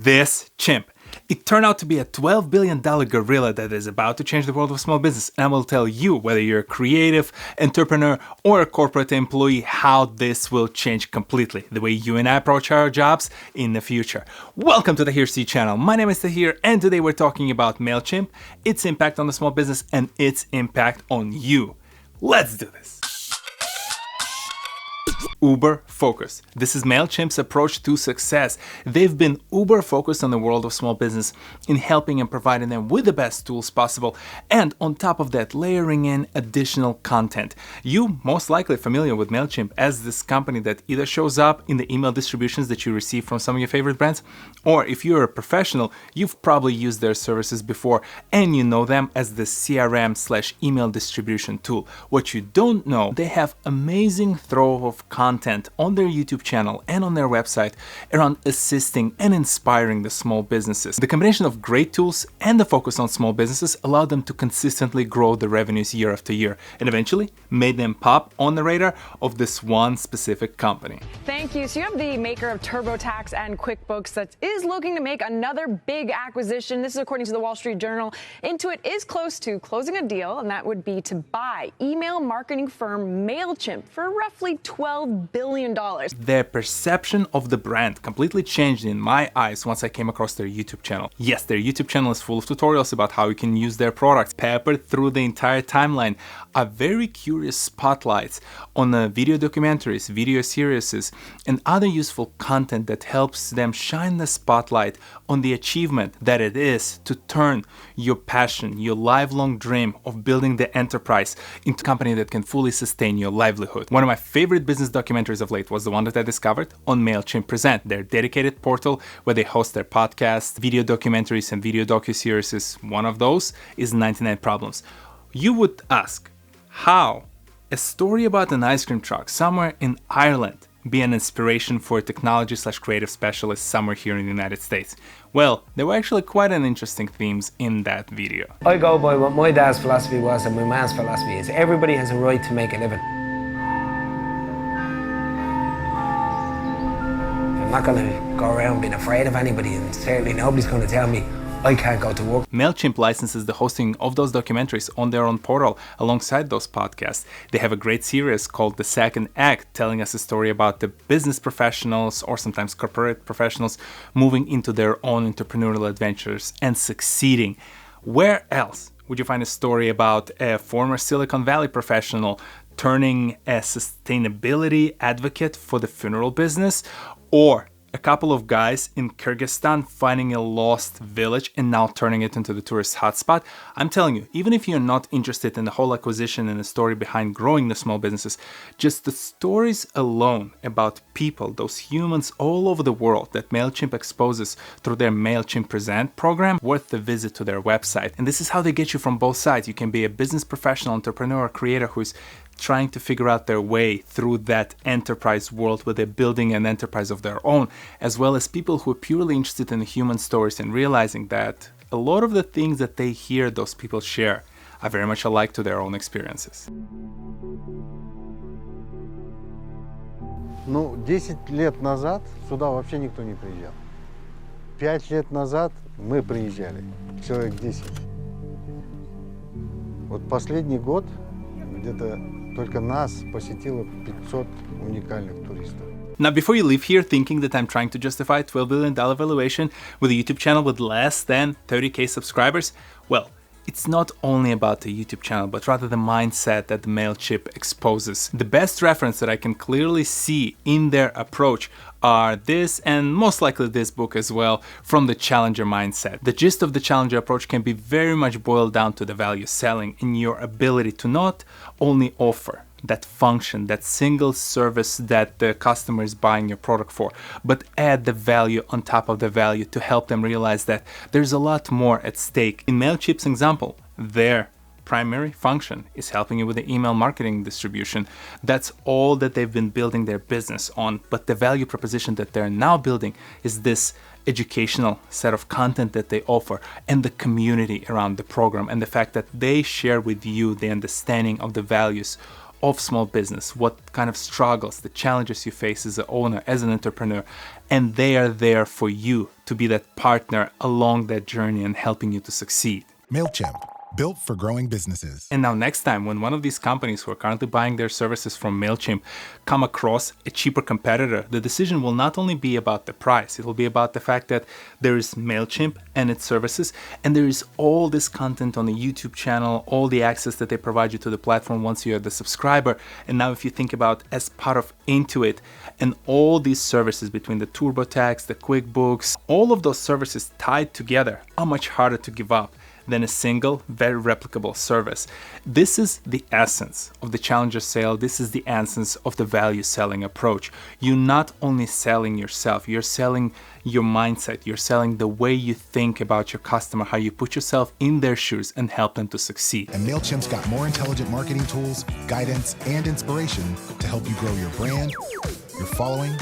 this chimp. It turned out to be a $12 billion gorilla that is about to change the world of small business. And I will tell you, whether you're a creative, entrepreneur, or a corporate employee, how this will change completely the way you and I approach our jobs in the future. Welcome to the TohirT channel. My name is Tahir, and today we're talking about Mailchimp, its impact on the small business, and its impact on you. Let's do this. Uber focus. This is Mailchimp's approach to success. They've been uber focused on the world of small business in helping and providing them with the best tools possible, and on top of that, layering in additional content. You most likely familiar with Mailchimp as this company that either shows up in the email distributions that you receive from some of your favorite brands, or if you're a professional, you've probably used their services before and you know them as the CRM/email distribution tool. What you don't know, they have amazing trove of content on their YouTube channel and on their website around assisting and inspiring the small businesses. The combination of great tools and the focus on small businesses allowed them to consistently grow the revenues year after year, and eventually made them pop on the radar of this one specific company. Thank you. So you have the maker of TurboTax and QuickBooks that is looking to make another big acquisition. This is according to the Wall Street Journal. Intuit is close to closing a deal, and that would be to buy email marketing firm Mailchimp for roughly $12 billion. Their perception of the brand completely changed in my eyes once I came across their YouTube channel. Yes, their YouTube channel is full of tutorials about how you can use their products. Peppered through the entire timeline are very curious spotlights on video documentaries, video series, and other useful content that helps them shine the spotlight on the achievement that it is to turn your passion, your lifelong dream of building the enterprise into a company that can fully sustain your livelihood. One of my favorite business documentaries of late was the one that I discovered on Mailchimp Present, their dedicated portal where they host their podcasts, video documentaries, and video docuseries. One of those is 99 Problems. You would ask, how a story about an ice cream truck somewhere in Ireland be an inspiration for a technology/creative specialist somewhere here in the United States? Well, there were actually quite an interesting themes in that video. I go by what my dad's philosophy was and my man's philosophy is everybody has a right to make a living. I'm not going to go around being afraid of anybody, and certainly nobody's going to tell me I can't go to work. Mailchimp licenses the hosting of those documentaries on their own portal alongside those podcasts. They have a great series called The Second Act, telling us a story about the business professionals or sometimes corporate professionals moving into their own entrepreneurial adventures and succeeding. Where else would you find a story about a former Silicon Valley professional turning a sustainability advocate for the funeral business, or a couple of guys in Kyrgyzstan finding a lost village and now turning it into the tourist hotspot? I'm telling you, even if you're not interested in the whole acquisition and the story behind growing the small businesses, just the stories alone about people, those humans all over the world that Mailchimp exposes through their Mailchimp Present program, worth the visit to their website. And this is how they get you from both sides. You can be a business professional, entrepreneur, or creator who's trying to figure out their way through that enterprise world where they're building an enterprise of their own, as well as people who are purely interested in human stories and realizing that a lot of the things that they hear those people share are very much alike to their own experiences. Ну, 10 лет назад сюда вообще никто не приезжал. 5 лет назад мы приезжали, человек 10. Вот последний год где-то только нас посетило 500 уникальных туристов. Now, before you leave here thinking that I'm trying to justify a $12 billion valuation with a YouTube channel with less than 30k subscribers, well, it's not only about the YouTube channel, but rather the mindset that the Mailchimp exposes. The best reference that I can clearly see in their approach are this, and most likely this book as well, from the Challenger Mindset. The gist of the Challenger approach can be very much boiled down to the value selling in your ability to not only offer that function, that single service that the customer is buying your product for, but add the value on top of the value to help them realize that there's a lot more at stake. In Mailchimp's example, their primary function is helping you with the email marketing distribution. That's all that they've been building their business on, but the value proposition that they're now building is this educational set of content that they offer and the community around the program, and the fact that they share with you the understanding of the values of small business, what kind of struggles, the challenges you face as an owner, as an entrepreneur, and they are there for you to be that partner along that journey and helping you to succeed. Mailchimp, built for growing businesses. And now next time when one of these companies who are currently buying their services from Mailchimp come across a cheaper competitor, the decision will not only be about the price, it will be about the fact that there is Mailchimp and its services, and there is all this content on the YouTube channel, all the access that they provide you to the platform once you're the subscriber. And now if you think about as part of Intuit and all these services between the TurboTax, the QuickBooks, all of those services tied together are much harder to give up than a single, very replicable service. This is the essence of the challenger sale. This is the essence of the value selling approach. You're not only selling yourself, you're selling your mindset, you're selling the way you think about your customer, how you put yourself in their shoes and help them to succeed. And Mailchimp's got more intelligent marketing tools, guidance, and inspiration to help you grow your brand, your following,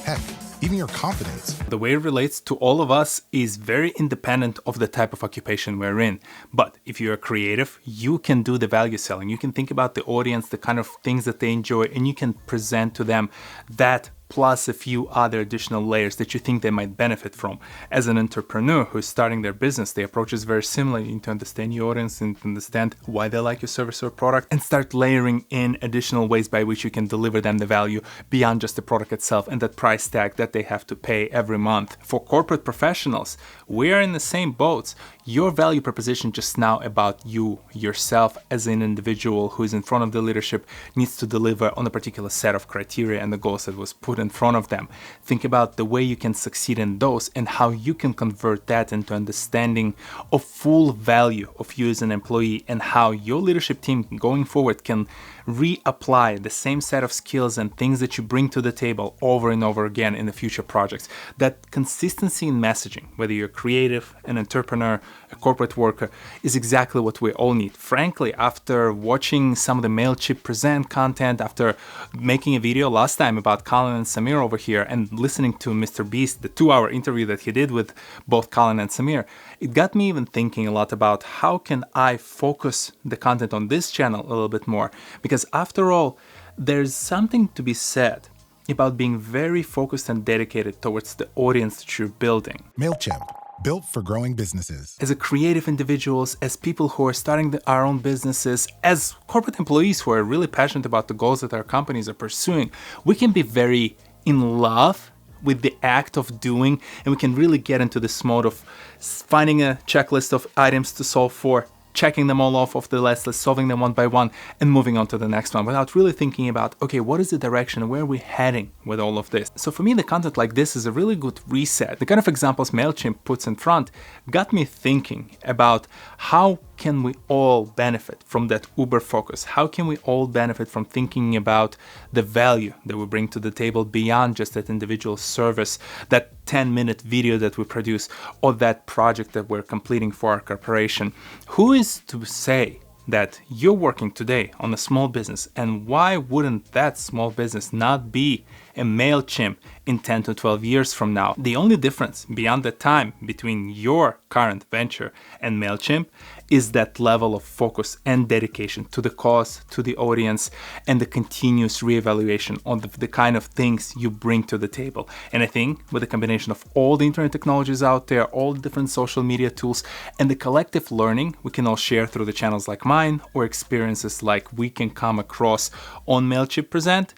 heck, even your confidence. The way it relates to all of us is very independent of the type of occupation we're in. But if you're creative, you can do the value selling. You can think about the audience, the kind of things that they enjoy, and you can present to them that plus a few other additional layers that you think they might benefit from. As an entrepreneur who's starting their business, the approach is very similar. You need to understand your audience and understand why they like your service or product and start layering in additional ways by which you can deliver them the value beyond just the product itself and that price tag that they have to pay every month. For corporate professionals, we are in the same boats. Your value proposition just now about you, yourself as an individual who is in front of the leadership needs to deliver on a particular set of criteria and the goals that was put in front of them. Think about the way you can succeed in those and how you can convert that into understanding of full value of you as an employee and how your leadership team going forward can reapply the same set of skills and things that you bring to the table over and over again in the future projects. That consistency in messaging, whether you're creative, an entrepreneur, a corporate worker, is exactly what we all need. Frankly, after watching some of the Mailchimp present content, after making a video last time about Colin and Samir over here and listening to Mr. Beast, the 2-hour interview that he did with both Colin and Samir, it got me even thinking a lot about how can I focus the content on this channel a little bit more. Because after all, there's something to be said about being very focused and dedicated towards the audience that you're building. Mailchimp, built for growing businesses. As a creative individuals, as people who are starting our own businesses, as corporate employees who are really passionate about the goals that our companies are pursuing, we can be very in love with the act of doing, and we can really get into this mode of finding a checklist of items to solve for, checking them all off of the list, solving them one by one, and moving on to the next one without really thinking about, okay, what is the direction, where are we heading with all of this? So for me, the content like this is a really good reset. The kind of examples Mailchimp puts in front got me thinking about how can we all benefit from that uber focus? How can we all benefit from thinking about the value that we bring to the table beyond just that individual service, that 10-minute video that we produce, or that project that we're completing for our corporation? Who is to say that you're working today on a small business, and why wouldn't that small business not be a Mailchimp in 10 to 12 years from now? The only difference beyond the time between your current venture and Mailchimp is that level of focus and dedication to the cause, to the audience, and the continuous reevaluation on the kind of things you bring to the table. And I think with the combination of all the internet technologies out there, all the different social media tools, and the collective learning we can all share through the channels like mine or experiences like we can come across on Mailchimp Present,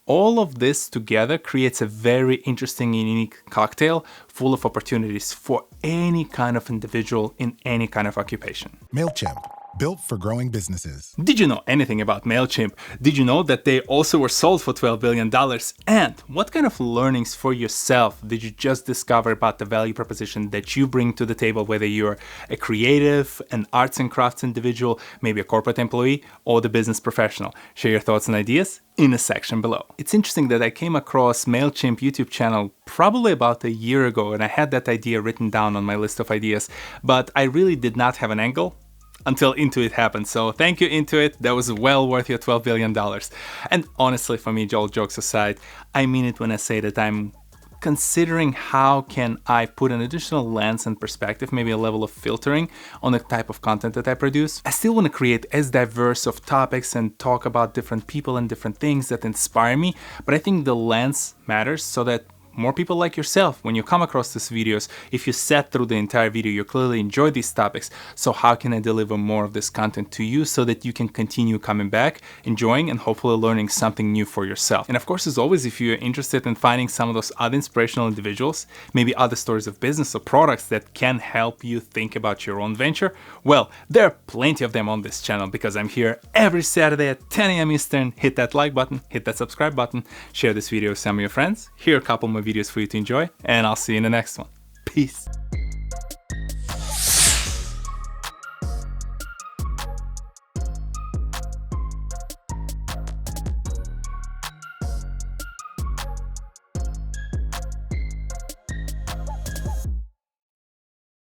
all of this together creates a very interesting and unique cocktail full of opportunities for any kind of individual in any kind of occupation. Mailchimp, built for growing businesses. Did you know anything about Mailchimp? Did you know that they also were sold for $12 billion? And what kind of learnings for yourself did you just discover about the value proposition that you bring to the table, whether you're a creative, an arts and crafts individual, maybe a corporate employee, or the business professional? Share your thoughts and ideas in the section below. It's interesting that I came across Mailchimp YouTube channel probably about a year ago, and I had that idea written down on my list of ideas, but I really did not have an angle until Intuit happened. So thank you, Intuit. That was well worth your $12 billion. And honestly, for me, all jokes aside, I mean it when I say that I'm considering how can I put an additional lens and perspective, maybe a level of filtering on the type of content that I produce. I still want to create as diverse of topics and talk about different people and different things that inspire me, but I think the lens matters so that more people like yourself, when you come across these videos, if you sat through the entire video, you clearly enjoy these topics. So how can I deliver more of this content to you so that you can continue coming back, enjoying, and hopefully learning something new for yourself? And of course, as always, if you're interested in finding some of those other inspirational individuals, maybe other stories of business or products that can help you think about your own venture, well, there are plenty of them on this channel because I'm here every Saturday at 10 a.m. Eastern. Hit that like button, hit that subscribe button, share this video with some of your friends. Here are a couple more videos for you to enjoy, and I'll see you in the next one. Peace.